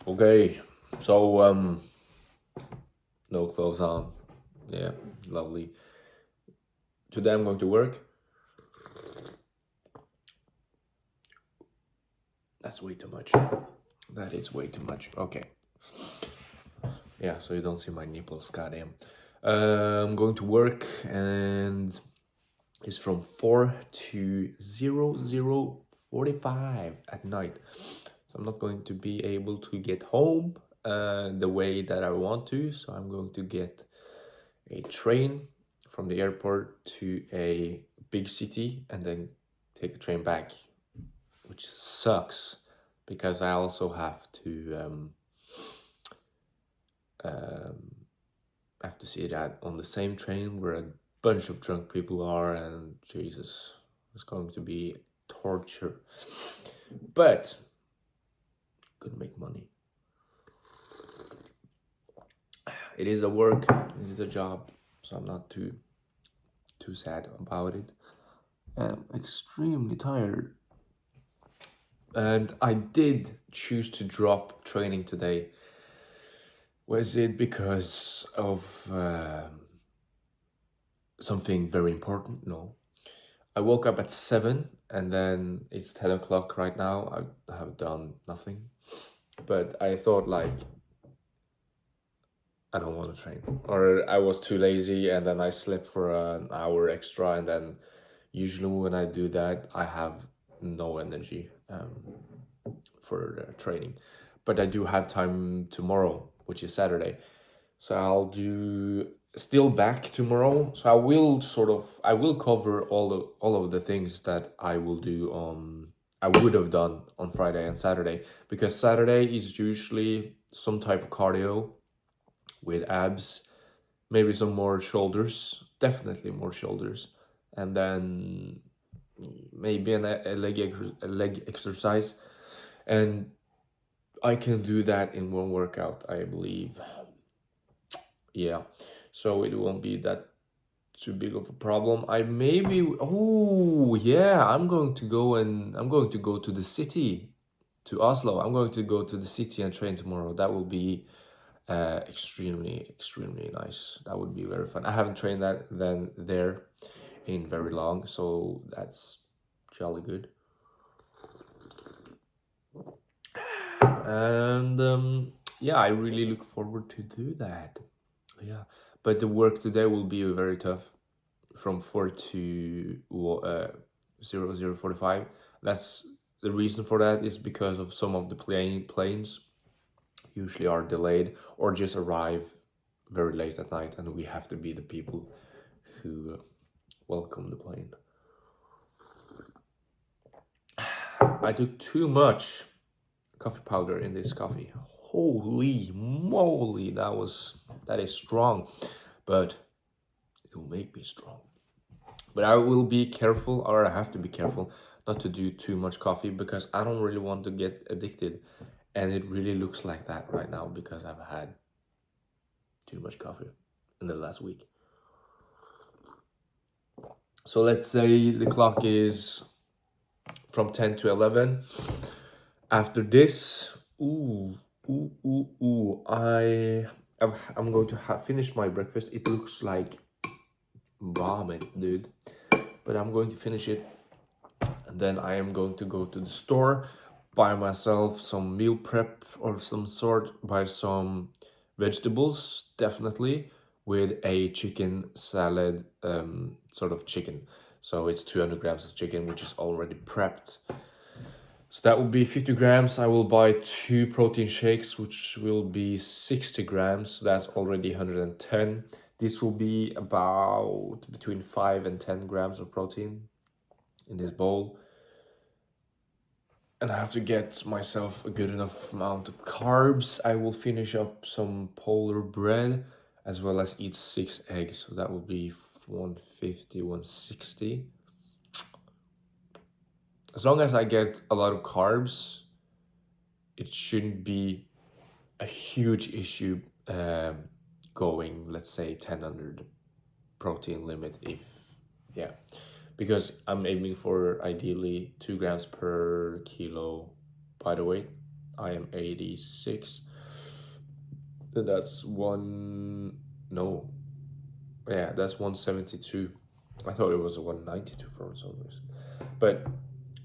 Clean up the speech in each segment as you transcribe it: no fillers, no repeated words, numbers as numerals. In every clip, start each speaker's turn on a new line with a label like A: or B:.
A: Okay, so no clothes on. Yeah, lovely. Today I'm going to work. That's way too much. That is way too much. Okay. Yeah, so you don't see my nipples, goddamn. I'm going to work and it's from 4 to 00:45 at night. So I'm not going to be able to get home the way that I want to. So I'm going to get a train from the airport to a big city and then take a train back, which sucks because I also um, have to see that on the same train where a bunch of drunk people are, and Jesus, it's going to be torture. But gonna make money. It is a work, it is a job, so I'm not too sad about it. I'm extremely tired. And I did choose to drop training today. Was it because of something very important? No. I woke up at 7 and then it's 10 o'clock right now. I have done nothing. But I thought, like, I don't want to train. Or I was too lazy and then I slept for an hour extra. And then usually when I do that, I have no energy for training. But I do have time tomorrow, which is Saturday. So I'll do still back tomorrow. So I will cover all of the things that I would have done on Friday and Saturday, because Saturday is usually some type of cardio with abs, maybe some more shoulders, definitely more shoulders, and then maybe a leg exercise, and I can do that in one workout, I believe. Yeah, so it won't be that too big of a problem. I maybe oh yeah, I'm going to go to the city, to Oslo. I'm going to go to the city and train tomorrow. That will be extremely nice. That would be very fun. I haven't trained that then there in very long, so that's jolly good. And yeah, I really look forward to do that. Yeah, but the work today will be very tough from 4 to 00:45. That's the reason for that is because of some of the planes usually are delayed or just arrive very late at night, and we have to be the people who welcome the plane. I took too much coffee powder in this coffee. Holy moly, that is strong, but it will make me strong. But I will be careful, or I have to be careful, not to do too much coffee because I don't really want to get addicted. And it really looks like that right now because I've had too much coffee in the last week. So let's say the clock is from 10 to 11. After this, I'm going to finish my breakfast. It looks like vomit, dude. But I'm going to finish it, and then I am going to go to the store, buy myself some meal prep or some sort, buy some vegetables, definitely, with a chicken salad, sort of chicken. So it's 200 grams of chicken, which is already prepped. So that will be 50 grams. I will buy two protein shakes, which will be 60 grams. So that's already 110. This will be about between 5 and 10 grams of protein in this bowl. And I have to get myself a good enough amount of carbs. I will finish up some polar bread as well as eat 6 eggs. So that will be 150, 160. As long as I get a lot of carbs, it shouldn't be a huge issue going, let's say, 10 under the protein limit. Yeah, because I'm aiming for ideally 2 grams per kilo body weight. I am 86. And that's one. No. Yeah, that's 172. I thought it was 192 for some reason. But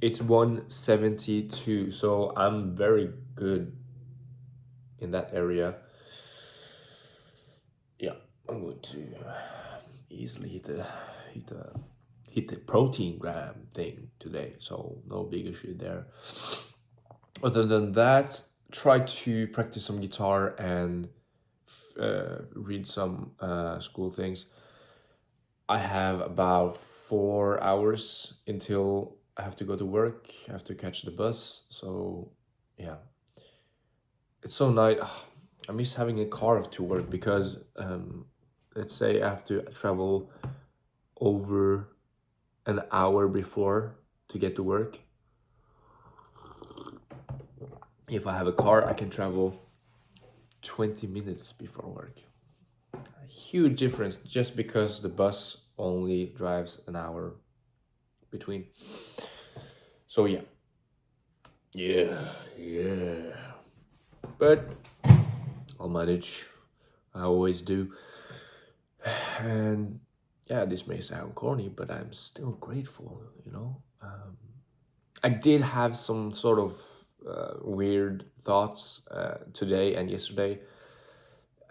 A: it's 172. So I'm very good in that area. Yeah, I'm going to easily hit the protein gram thing today. So no big issue there. Other than that, try to practice some guitar and read some school things. I have about 4 hours until I have to go to work. I have to catch the bus. So yeah, it's so nice. I miss having a car to work because let's say I have to travel over an hour before to get to work. If I have a car, I can travel 20 minutes before work. A huge difference just because the bus only drives an hour between. So yeah. Yeah. But I'll manage. I always do. And yeah, this may sound corny, but I'm still grateful, you know? I did have some sort of weird thoughts today and yesterday,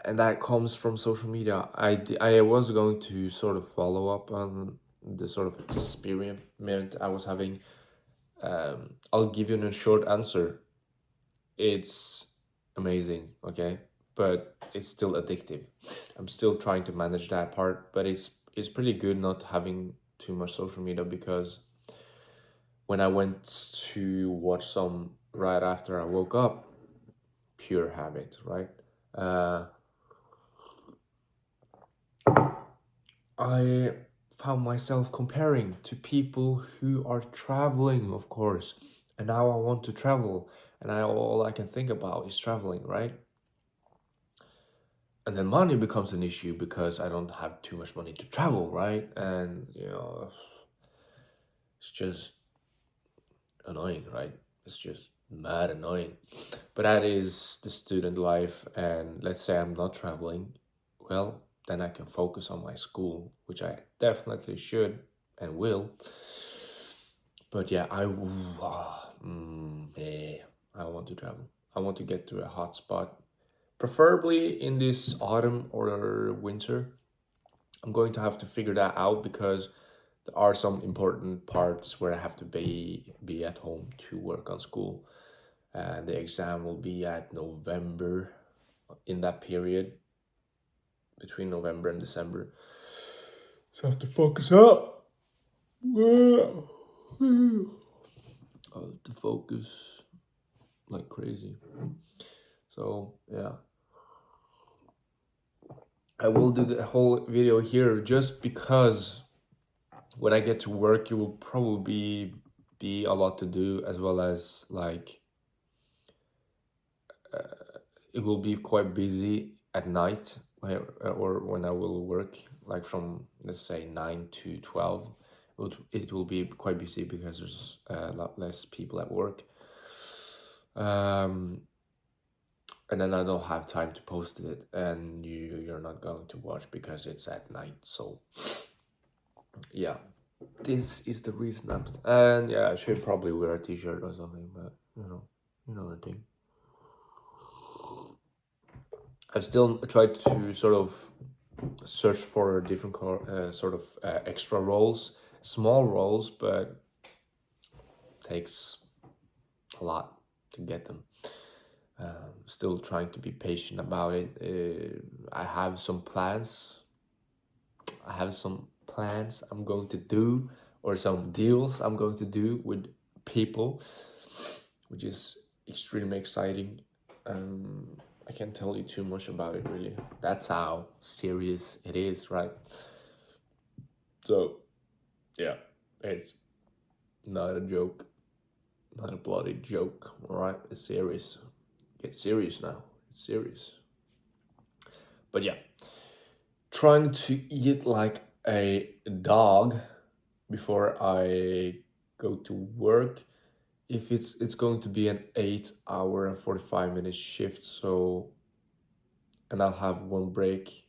A: and that comes from social media. I was going to sort of follow up on the sort of experiment I was having. I'll give you a short answer. It's amazing, okay? But it's still addictive. I'm still trying to manage that part, but it's pretty good not having too much social media because when I went to watch some right after I woke up, pure habit, right? I found myself comparing to people who are traveling, of course, and now I want to travel, and all I can think about is traveling, right? And then money becomes an issue because I don't have too much money to travel, right? And it's just annoying, right? It's just mad annoying. But that is the student life, and let's say I'm not traveling, well, then I can focus on my school, which I definitely should and will. But yeah, yeah, I want to travel. I want to get to a hot spot, preferably in this autumn or winter. I'm going to have to figure that out because there are some important parts where I have to be at home to work on school. And the exam will be at November, in that period between November and December. So I have to focus up. I have to focus like crazy. So yeah, I will do the whole video here just because when I get to work, it will probably be a lot to do, as well as like it will be quite busy at night or when I will work, like from let's say 9 to 12. It will be quite busy because there's a lot less people at work. And then I don't have time to post it, and you're not going to watch because it's at night. So yeah, this is the reason and yeah, I should probably wear a t-shirt or something, but you know the thing. I've still tried to sort of search for different sort of extra roles, small roles, but takes a lot to get them. Still trying to be patient about it. I have some plans. I have some plans I'm going to do, or some deals I'm going to do with people, which is extremely exciting. I can't tell you too much about it, really. That's how serious it is, right? So, yeah, it's not a joke, not a bloody joke, all right? It's serious. Get serious now. It's serious. But yeah, trying to eat like a dog before I go to work if it's going to be an 8 hour and 45 minute shift, so, and I'll have one break.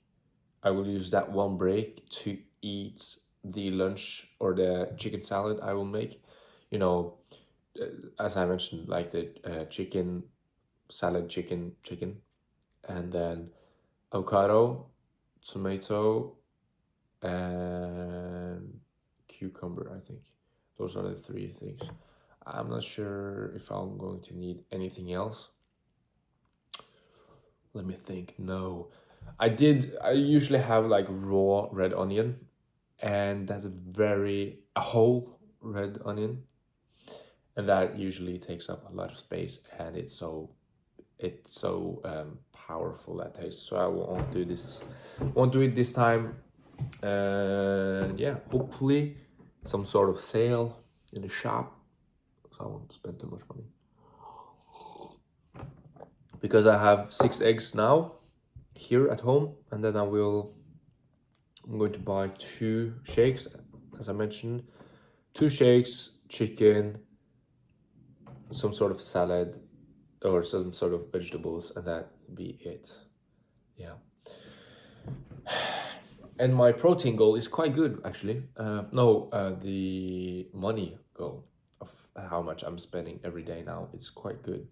A: I will use that one break to eat the lunch or the chicken salad I will make. You know, as I mentioned, like the chicken salad, chicken, and then avocado, tomato, and cucumber, I think. Those are the three things. I'm not sure if I'm going to need anything else. Let me think. No. I usually have like raw red onion, and that's a whole red onion, and that usually takes up a lot of space, and it's so powerful, that taste. So I won't do it this time. And yeah, hopefully some sort of sale in the shop, so I won't spend too much money. Because I have 6 eggs now here at home, and then I'm going to buy 2 shakes, as I mentioned. 2 shakes, chicken, some sort of salad, or some sort of vegetables, and that be it. Yeah. And my protein goal is quite good, actually. The money goal of how much I'm spending every day now, it's quite good.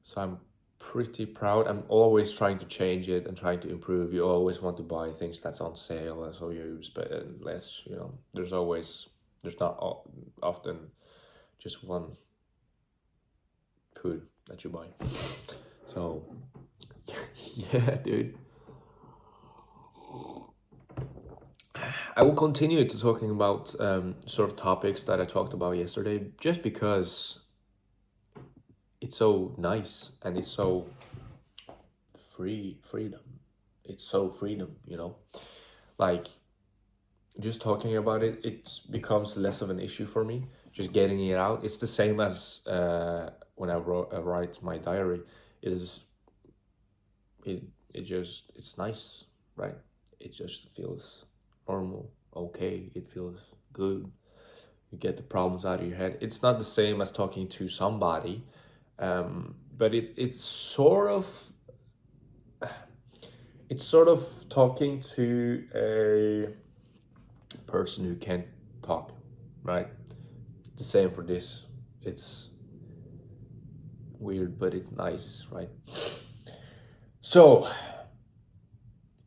A: So I'm pretty proud. I'm always trying to change it and trying to improve. You always want to buy things that's on sale, and so you spend less. There's not often just one food that you buy. So yeah, dude. I will continue to talking about sort of topics that I talked about yesterday, just because it's so nice and it's so freedom. It's so freedom, like just talking about it. It becomes less of an issue for me. Just getting it out. It's the same as when I write my diary. Is it? It's nice, right? It just feels normal, okay. It feels good. You get the problems out of your head. It's not the same as talking to somebody, but it's sort of talking to a person who can't talk, right? The same for this. It's weird, but it's nice, right? So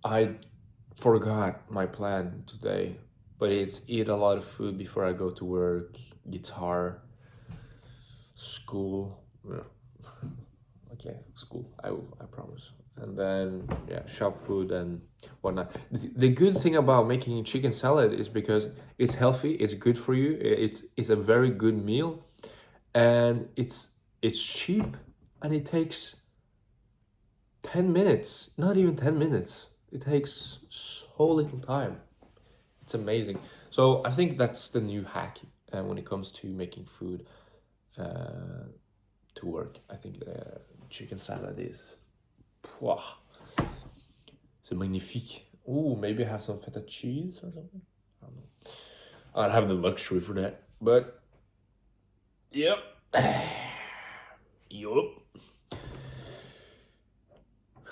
A: I forgot my plan today, but it's eat a lot of food before I go to work, guitar, school. Okay, school. I promise. And then yeah, shop food and whatnot. The good thing about making chicken salad is because it's healthy, it's good for you, it's a very good meal, and it's cheap, and it takes 10 minutes. Not even 10 minutes. It takes so little time. It's amazing. So I think that's the new hack when it comes to making food to work. I think the chicken salad is, wow, c'est magnifique. Ooh, maybe have some feta cheese or something. I don't know. I don't have the luxury for that, but yep. Yup.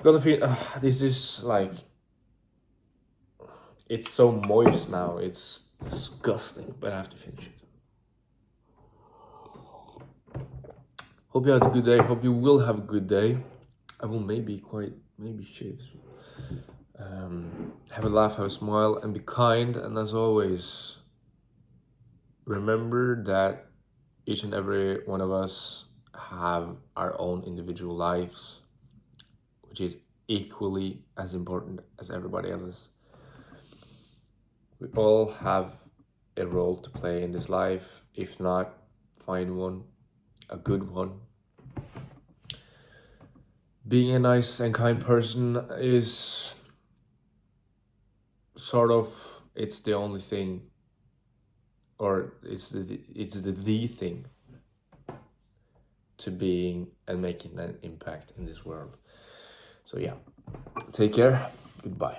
A: Gonna feel. This is like. It's so moist now. It's disgusting, but I have to finish it. Hope you had a good day. Hope you will have a good day. I will maybe shave. Have a laugh, have a smile, and be kind. And as always, remember that each and every one of us have our own individual lives, which is equally as important as everybody else's. We all have a role to play in this life. If not, find one, a good one. Being a nice and kind person is sort of, it's the only thing, or it's the thing to being and making an impact in this world. So yeah, take care. Goodbye.